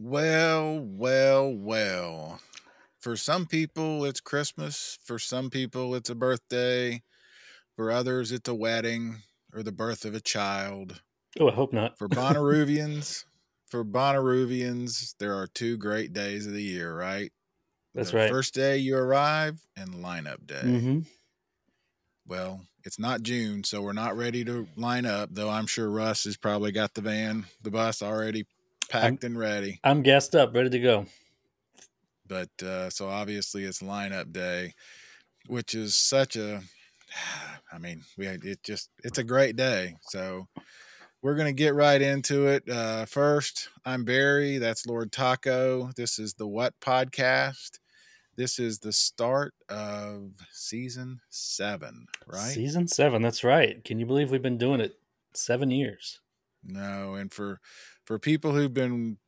Well. For some people, it's Christmas. For some people, it's a birthday. For others, it's a wedding or the birth of a child. Oh, I hope not. For Bonnaroovians, there are two great days of the year, right? That's The right. first day you arrive and lineup day. Mm-hmm. Well, it's not June, so we're not ready to line up, though I'm sure Russ has probably got the bus already I'm packed and ready. I'm gassed up, ready to go. But so obviously it's lineup day, which is such a, I mean, it's a great day. So we're going to get right into it. First, I'm Barry. That's Lord Taco. This is the What Podcast. This is the start of season 7, right? Season 7, that's right. Can you believe we've been doing it 7 years? No, and for people who've been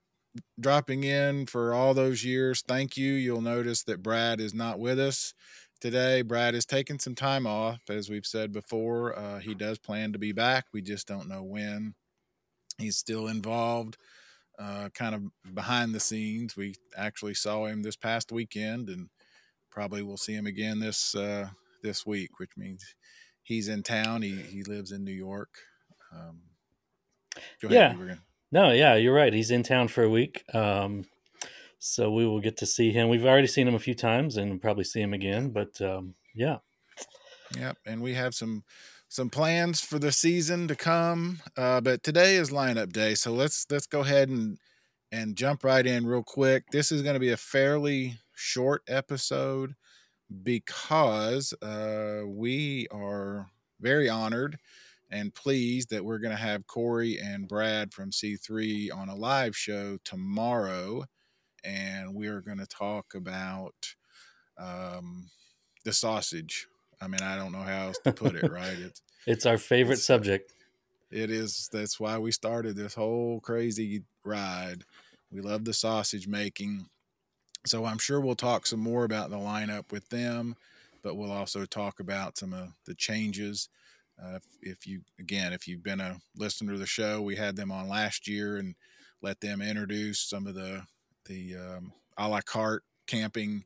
dropping in for all those years, thank you. You'll notice that Brad is not with us today. Brad is taking some time off, as we've said before. He does plan to be back. We just don't know when. He's still involved, kind of behind the scenes. We actually saw him this past weekend, and probably we'll see him again this week, which means he's in town. He lives in New York. Go ahead. Yeah. You were gonna. No, yeah, you're right. He's in town for a week. So we will get to see him. We've already seen him a few times and probably see him again. But yeah. Yep, and we have some plans for the season to come. But today is lineup day, so let's go ahead and jump right in real quick. This is going to be a fairly short episode because we are very honored and pleased that we're going to have Corey and Brad from C3 on a live show tomorrow, and we are going to talk about the sausage. I mean, I don't know how else to put it, right? It's our favorite subject. It is. That's why we started this whole crazy ride. We love the sausage making. So I'm sure we'll talk some more about the lineup with them, but we'll also talk about some of the changes. If you've been a listener to the show, we had them on last year and let them introduce some of the a la carte camping,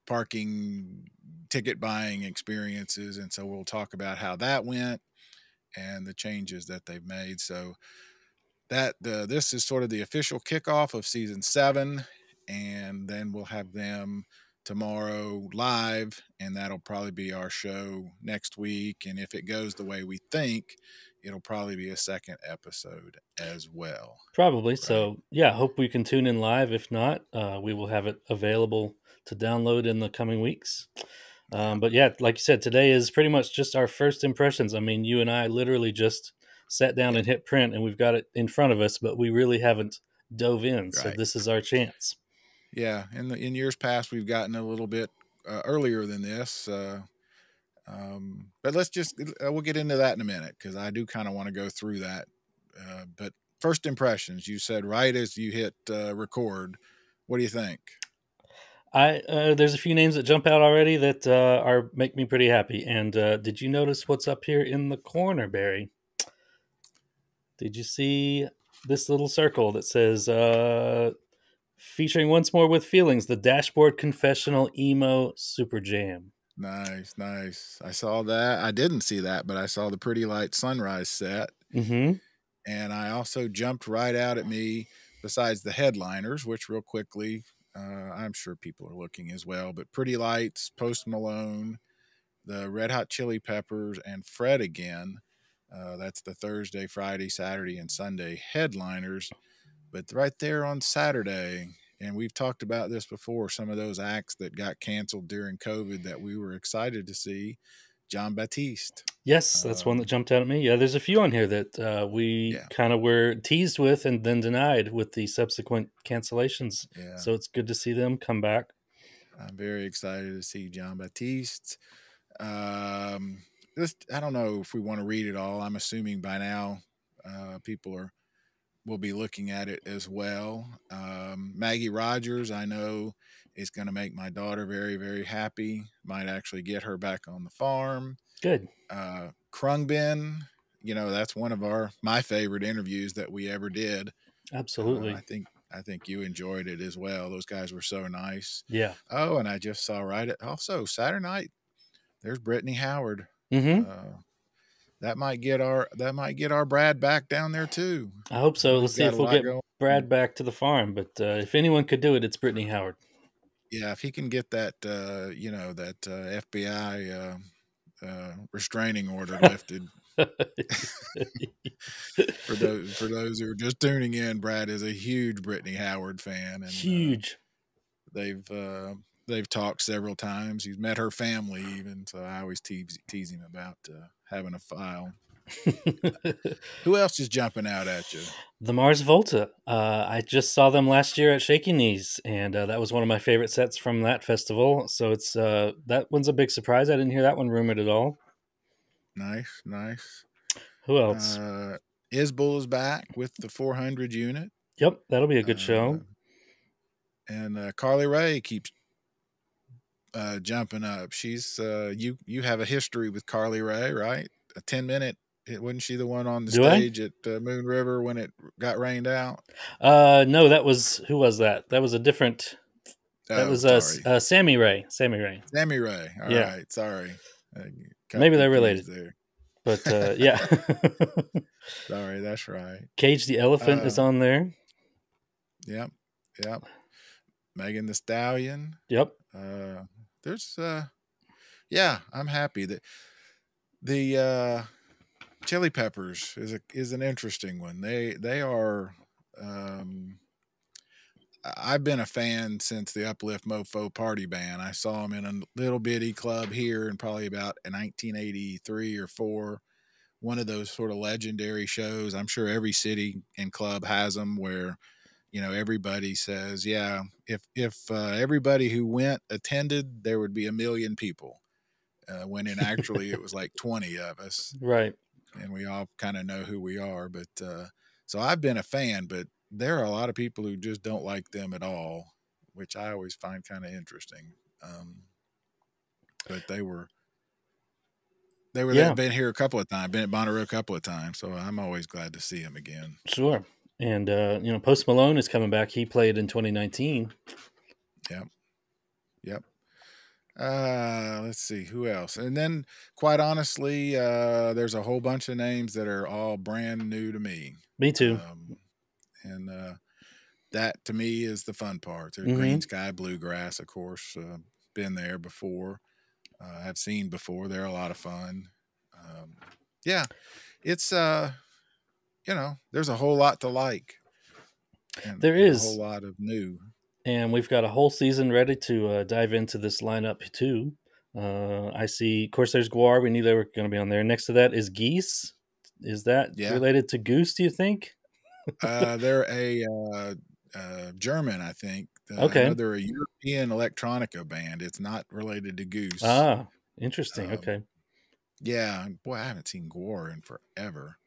parking, ticket buying experiences. And so we'll talk about how that went and the changes that they've made. So this is sort of the official kickoff of season 7. And then we'll have them tomorrow live, and that'll probably be our show next week. And if it goes the way we think, it'll probably be a second episode as well. Probably. Right? So yeah, hope we can tune in live. If not, we will have it available to download in the coming weeks. But yeah, like you said, today is pretty much just our first impressions. I mean, you and I literally just sat down and hit print, and we've got it in front of us, but we really haven't dove in. Right. So this is our chance. Yeah, in years past, we've gotten a little bit earlier than this. But we'll get into that in a minute, because I do kind of want to go through that. But first impressions, you said right as you hit record. What do you think? There's a few names that jump out already that make me pretty happy. And did you notice what's up here in the corner, Barry? Did you see this little circle that says featuring Once More with Feelings, the Dashboard Confessional Emo SuperJam? Nice. I saw that. I didn't see that, but I saw the Pretty Light Sunrise set. Mm-hmm. And I also jumped right out at me, besides the headliners, which real quickly, I'm sure people are looking as well, but Pretty Lights, Post Malone, the Red Hot Chili Peppers, and Fred again. That's the Thursday, Friday, Saturday, and Sunday headliners. But right there on Saturday, and we've talked about this before, some of those acts that got canceled during COVID that we were excited to see, John Baptiste. Yes, that's one that jumped out at me. Yeah, there's a few on here that we kind of were teased with and then denied with the subsequent cancellations. Yeah. So it's good to see them come back. I'm very excited to see John Baptiste. I don't know if we want to read it all. I'm assuming by now people will be looking at it as well. Maggie Rogers, I know, is going to make my daughter very, very happy. Might actually get her back on the farm. Good. Krungbin, that's one of my favorite interviews that we ever did. Absolutely. I think you enjoyed it as well. Those guys were so nice. Yeah. Oh, and I just saw also Saturday night. There's Brittany Howard. Mm-hmm. That might get our Brad back down there too. I hope so. He's Let's see got if a we'll lot get going. Brad back to the farm. But if anyone could do it, it's Brittany Howard. Yeah, if he can get that, FBI restraining order lifted. For those who are just tuning in, Brad is a huge Brittany Howard fan, and Huge. they've uh, they've talked several times. He's met her family even, so I always tease him about having a file. Who else is jumping out at you? The Mars Volta. I just saw them last year at Shaky Knees, and that was one of my favorite sets from that festival. So it's that one's a big surprise. I didn't hear that one rumored at all. Nice, nice. Who else? Uh, Isbell is back with the 400 unit. Yep, that'll be a good Uh, show. and Carly Rae keeps jumping up. She's you have a history with Carly Rae, right? A 10-minute. Wasn't she the one on the Do I? stage at Moon River when it got rained out? No, that was who was that? That was a different. That Oh, was sorry, Sammy Ray. Sammy Ray. Sammy Rae. All Yeah, right, sorry, I got maybe they're related, confused there. but yeah. Sorry, that's right. Cage the Elephant is Uh, on there. yep, yep. Megan the Stallion. Yep. There's yeah, I'm happy that the Chili Peppers is an interesting one. They are. I've been a fan since the Uplift Mofo Party Band. I saw them in a little bitty club here in probably about 1983 or 4. One of those sort of legendary shows. I'm sure every city and club has them where everybody says, yeah, if everybody who went attended, there would be 1 million people. When in actually it was like 20 of us, Right. and we all kind of know who we are. But so I've been a fan, but there are a lot of people who just don't like them at all, which I always find kind of interesting. But they've Yeah. been here a couple of times, been at Bonnaroo a couple of times, so I'm always glad to see them again. Sure. And Post Malone is coming back. He played in 2019. Yep. Yep. Let's see who else. And then quite honestly, there's a whole bunch of names that are all brand new to me. Me too. And that to me is the fun part. There's Mm-hmm. Green Sky Bluegrass, of course, been there before. I've seen before. They're a lot of fun. Yeah, it's there's a whole lot to like. And There is a whole lot of new. And we've got a whole season ready to dive into this lineup too. I see, of course, there's Guar. We knew they were going to be on there. Next to that is Geese. Is that related to Goose, do you think? They're a German, I think. Okay. I know they're a European electronica band. It's not related to Goose. Ah, interesting. Okay. Yeah. Boy, I haven't seen Guar in forever.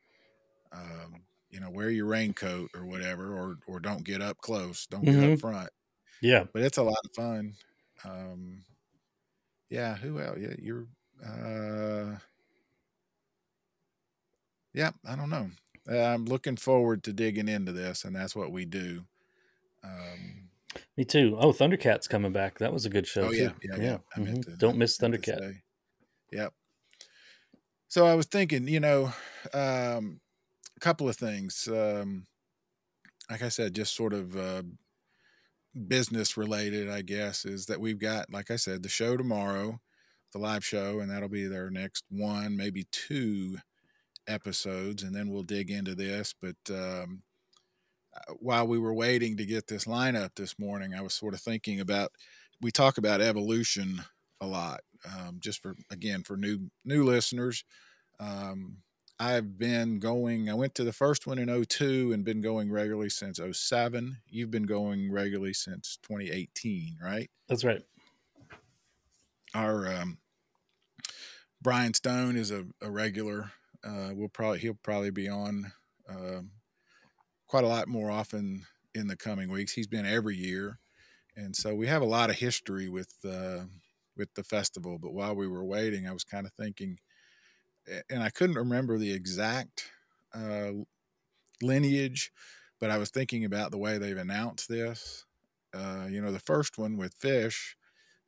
Wear your raincoat or whatever, or don't get up close. Don't get up front. Yeah. But it's a lot of fun. Yeah. Who else? Yeah. Yeah. I don't know. I'm looking forward to digging into this, and that's what we do. Me too. Oh, Thundercat's coming back. That was a good show too. Yeah. I meant to, don't miss Thundercat. Yep. So I was thinking, a couple of things. Like I said, just sort of business related, I guess, is that we've got, like I said, the show tomorrow, the live show, and that'll be their next 1, maybe 2 episodes, and then we'll dig into this. But while we were waiting to get this lineup this morning, I was sort of thinking about, we talk about evolution a lot, just for new listeners. I've been going, I went to the first one in 2002 and been going regularly since 2007. You've been going regularly since 2018, right? That's right. Our Brian Stone is a regular. He'll probably be on quite a lot more often in the coming weeks. He's been every year, and so we have a lot of history with the festival. But while we were waiting, I was kind of thinking, and I couldn't remember the exact lineage, But I was thinking about the way they've announced this. The first one with Fish,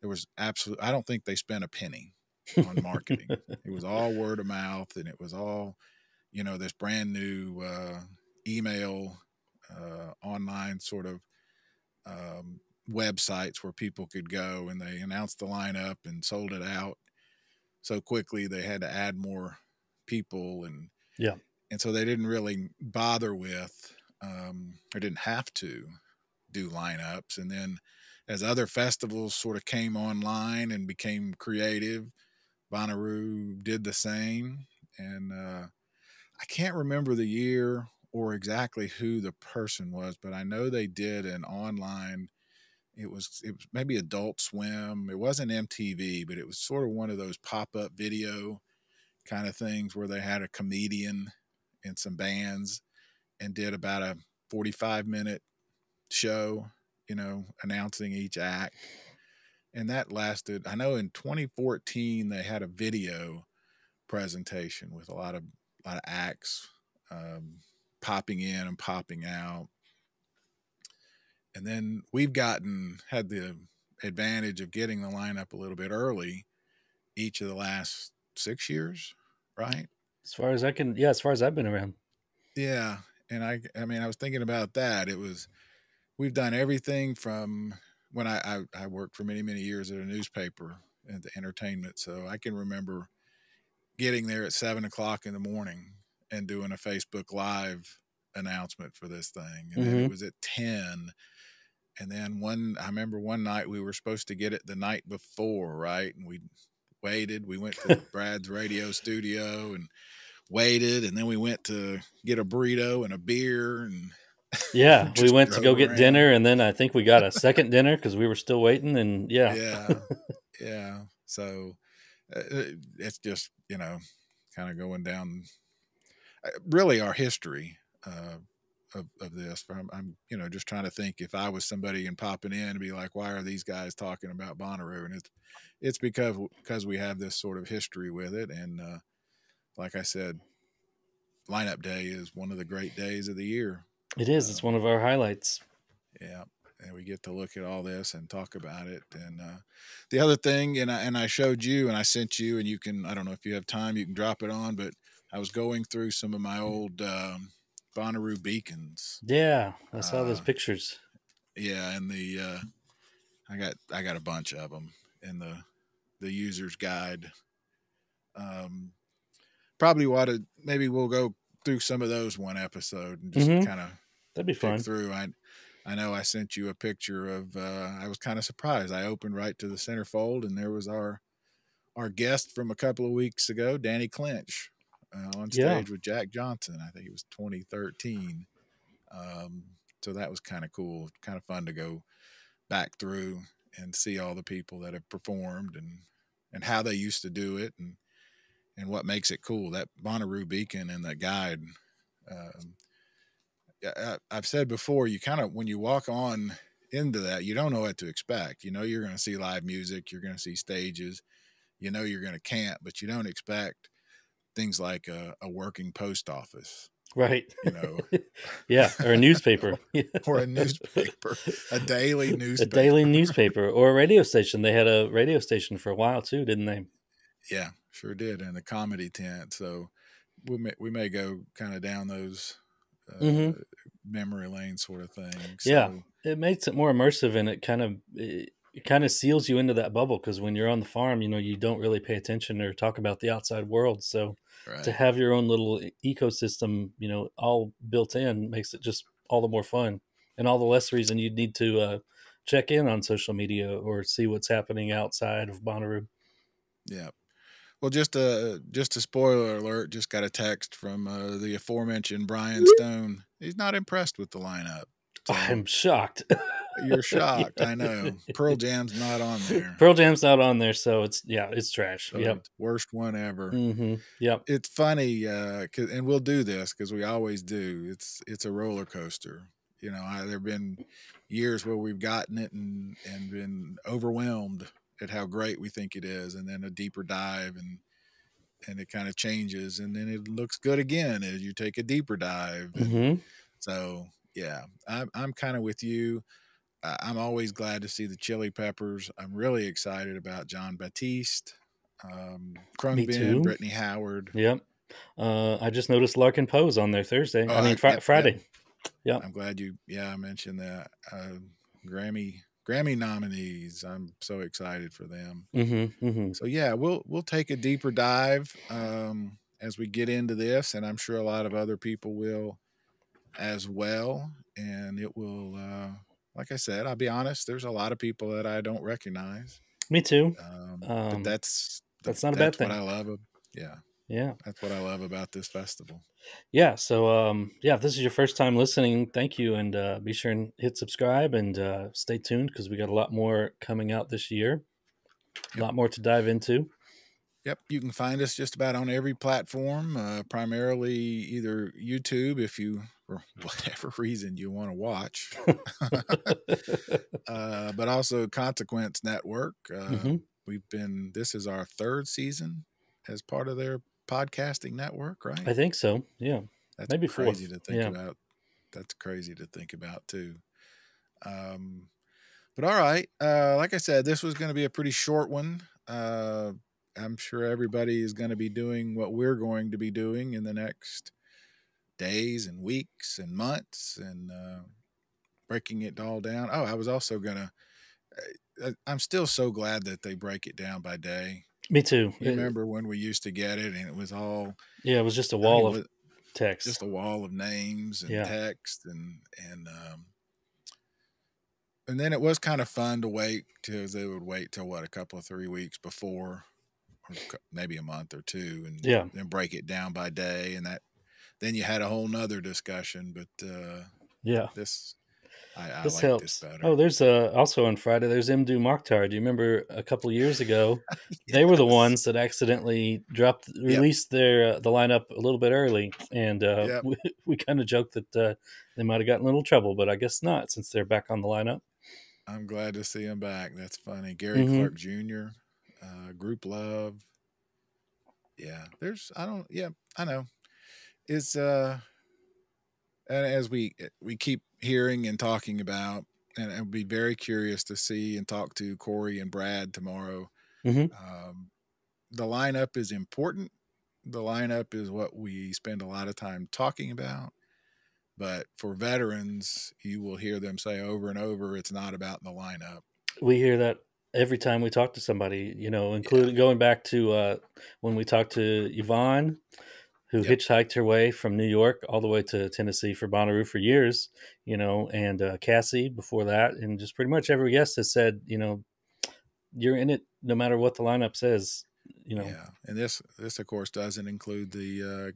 there was absolute. I don't think they spent a penny on marketing. It was all word of mouth, and it was all, this brand new email, online sort of websites where people could go, and they announced the lineup and sold it out so quickly they had to add more people, Yeah. and so they didn't really bother with, or didn't have to do lineups. And then as other festivals sort of came online and became creative, Bonnaroo did the same. And I can't remember the year or exactly who the person was, but I know they did an online. It was maybe Adult Swim. It wasn't MTV, but it was sort of one of those pop-up video kind of things where they had a comedian and some bands and did about a 45-minute show, announcing each act. And that lasted, I know in 2014 they had a video presentation with a lot of acts, popping in and popping out. And then we've had the advantage of getting the lineup a little bit early each of the last 6 years, right? As far as I've been around. Yeah. And I mean, I was thinking about that. We've done everything from when I worked for many, many years at a newspaper and the entertainment. So I can remember getting there at 7 o'clock in the morning and doing a Facebook Live announcement for this thing. And then it Mm-hmm. was at 10. And then I remember one night we were supposed to get it the night before, right? And we waited. We went to Brad's radio studio and waited. And then we went to get a burrito and a beer and Yeah, we just went to drove go get around. dinner, and then I think we got a second dinner because we were still waiting. And yeah, Yeah. Yeah. So it's just, kind of going down really our history of this. I'm just trying to think if I was somebody and popping in and be like, why are these guys talking about Bonnaroo? And it's because we have this sort of history with it. And like I said, lineup day is one of the great days of the year. it is. It's one of our highlights. Yeah. And we get to look at all this and talk about it. And the other thing, and I showed you and I sent you, and I don't know if you have time, you can drop it on, but I was going through some of my old Bonnaroo beacons. Yeah, I saw those Uh, pictures. yeah, and I got a bunch of them in the user's guide. Um, Probably maybe we'll go through some of those one episode and just Mm-hmm. kind of That'd be pick fun. through. I know I sent you a picture of. I was kind of surprised. I opened right to the centerfold, and there was our guest from a couple of weeks ago, Danny Clinch, on Yeah. stage with Jack Johnson. I think it was 2013. Um, so that was kind of cool, kind of fun to go back through and see all the people that have performed and how they used to do it and what makes it cool. That Bonnaroo beacon and that guide. Um, I've said before, you kind of when you walk on into that, you don't know what to expect. You're going to see live music, you're going to see stages, you're going to camp, but you don't expect things like a working post office, Right. you know, Yeah, or a newspaper. or a newspaper, a daily A daily newspaper. newspaper or a radio station. They had a radio station for a while too, didn't they? Yeah, sure did, and the comedy tent. So we may go kind of down those Mm-hmm. memory lane sort of thing. Yeah, So it makes it more immersive, and it kind of seals you into that bubble because when you're on the farm, you don't really pay attention or talk about the outside world. So to right, have your own little ecosystem, all built in, makes it just all the more fun, and all the less reason you'd need to check in on social media or see what's happening outside of Bonnaroo. yeah. Well, just a spoiler alert. Just got a text from the aforementioned Brian Stone. He's not impressed with the lineup. So I'm shocked. you're shocked. Yeah. I know. Pearl Jam's not on there. Pearl Jam's not on there, so it's trash. So Yep. it's worst one ever. Yep. It's funny, and we'll do this because we always do. It's a roller coaster. There've been years where we've gotten it and been overwhelmed at how great we think it is, and then a deeper dive and it kind of changes, and then it looks good again as you take a deeper dive, and hmm so yeah, I'm kind of with you. I'm always glad to see the Chili Peppers. I'm really excited about John Batiste, Me Krungbin, too. Brittany Howard. Yep. I just noticed Larkin Poe's on there Thursday. Oh, I mean, yep, yep. Friday. Yep. I'm glad you, yeah, I mentioned that. Grammy nominees. I'm so excited for them. Mm-hmm. Mm-hmm. So yeah, we'll take a deeper dive as we get into this, and I'm sure a lot of other people will as well. And it will, like I said, I'll be honest. There's a lot of people that I don't recognize, Me too. but That's not a bad that's what thing. I love. Yeah, Yeah. that's what I love about this festival. Yeah. So, yeah, if this is your first time listening, thank you. And be sure and hit subscribe and stay tuned because we got a lot more coming out this year, a Yep. lot more to dive into. Yep, you can find us just about on every platform, primarily either YouTube if you, for whatever reason, you want to watch, but also Consequence Network. Hmm. This is our third season as part of their podcasting network, right? I think so. Yeah. That's Maybe crazy fourth. to think Yeah. about. That's crazy to think about, too. Um, but all right, like I said, this was going to be a pretty short one. I'm sure everybody is going to be doing what we're going to be doing in the next days and weeks and months and breaking it all down. Oh, I was also going to, I'm still so glad that they break it down by day. Me too. You remember when we used to get it and it was all, Yeah, it was just a I wall mean, of text. just a wall of names and Yeah. text and then it was kind of fun to wait because they would wait till what, a couple of 3 weeks before, or maybe a month or two, and Yeah. then break it down by day, and that then you had a whole nother discussion. But Yeah. this, I This like this helps. better. Oh, there's also on Friday, there's Mdu Mokhtar. Do you remember a couple of years ago? They were the Yes. ones that accidentally Yep. released their the lineup a little bit early, and Yep. we kind of joked that they might have gotten a little trouble, but I guess not since they're back on the lineup. I'm glad to see him back. That's funny. Gary Hmm. Clark Jr., Group Love. Yeah. There's. I don't. Yeah. I know. It's and as we keep hearing and talking about, and I'll be very curious to see and talk to Corey and Brad tomorrow. Hmm. Um, the lineup is important. The lineup is what we spend a lot of time talking about. But for veterans, you will hear them say over and over, it's not about the lineup. We hear that every time we talk to somebody, Yeah. including going back to when we talked to Yvonne, who Yep. hitchhiked her way from New York all the way to Tennessee for Bonnaroo for years, and Cassie before that, and just pretty much every guest has said, you're in it no matter what the lineup says, Yeah. And this of course doesn't include the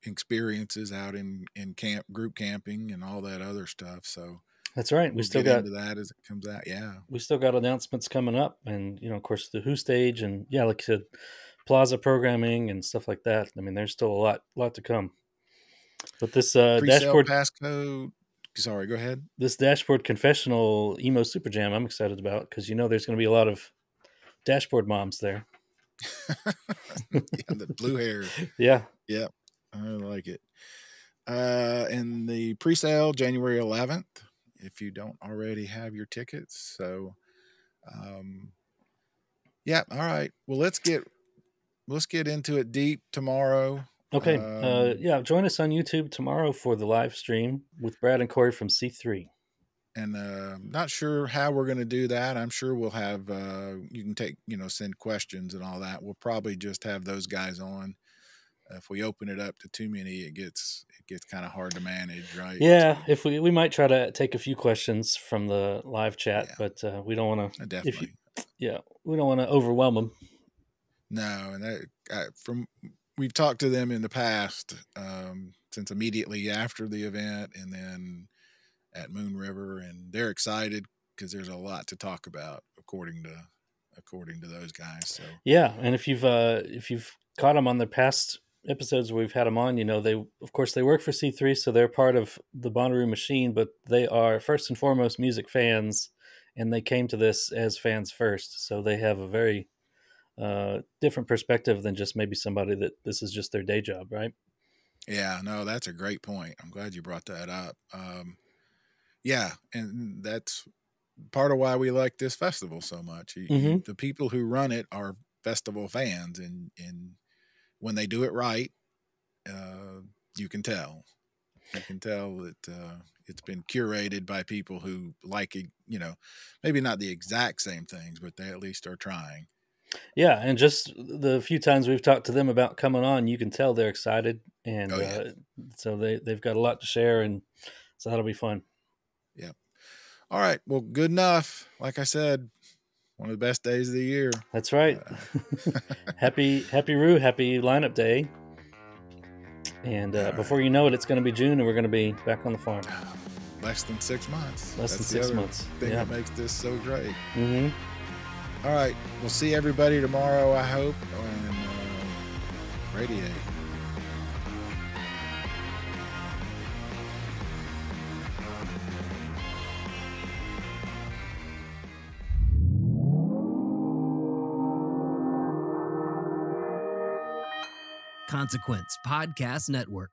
experiences out in camp, group camping, and all that other stuff. So That's right. we'll get into that as it comes out. Yeah. We still got announcements coming up, and of course, the Who stage, and yeah, like you said, Plaza programming and stuff like that. I mean, there's still a lot to come. But this Pre-sale passcode. Sorry, go ahead. this dashboard confessional Emo SuperJam, I'm excited about because there's going to be a lot of dashboard moms there. Yeah, the blue hair. Yeah. Yep. I like it. And the pre-sale January 11th, if you don't already have your tickets. So, yeah. All right. Well, let's get into it deep tomorrow. Okay. Yeah. Join us on YouTube tomorrow for the live stream with Brad and Corey from C3. And not sure how we're going to do that. I'm sure we'll have you can take send questions and all that. We'll probably just have those guys on. If we open it up to too many, it gets kind of hard to manage, right? Yeah, if we might try to take a few questions from the live chat, Yeah, but we don't want to. If you, definitely. yeah, we don't want to overwhelm them. No, and from we've talked to them in the past, since immediately after the event, and then at Moon River, and they're excited because there's a lot to talk about according to those guys. So Yeah, and if you've caught them on the past episodes where we've had them on, they of course they work for C3, so they're part of the Bonnaroo machine, but they are first and foremost music fans, and they came to this as fans first, so they have a very different perspective than just maybe somebody that this is just their day job, right? yeah, no, that's a great point. I'm glad you brought that up. Yeah, and that's part of why we like this festival so much. The people who run it are festival fans, and when they do it right, you can tell. You can tell that it's been curated by people who like it. Maybe not the exact same things, but they at least are trying. Yeah, and just the few times we've talked to them about coming on, you can tell they're excited, and Oh yeah, so they've got a lot to share, and so that'll be fun. yeah. All right. Well, good enough. Like I said, one of the best days of the year. That's right. Happy Roo, happy lineup day. And before you know it, it's going to be June, and we're going to be back on the farm. Less than 6 months. Less That's than the 6 other months. thing Yeah. that makes this so great. Mm-hmm. All right. We'll see everybody tomorrow, I hope, and radiate. Consequence Podcast Network.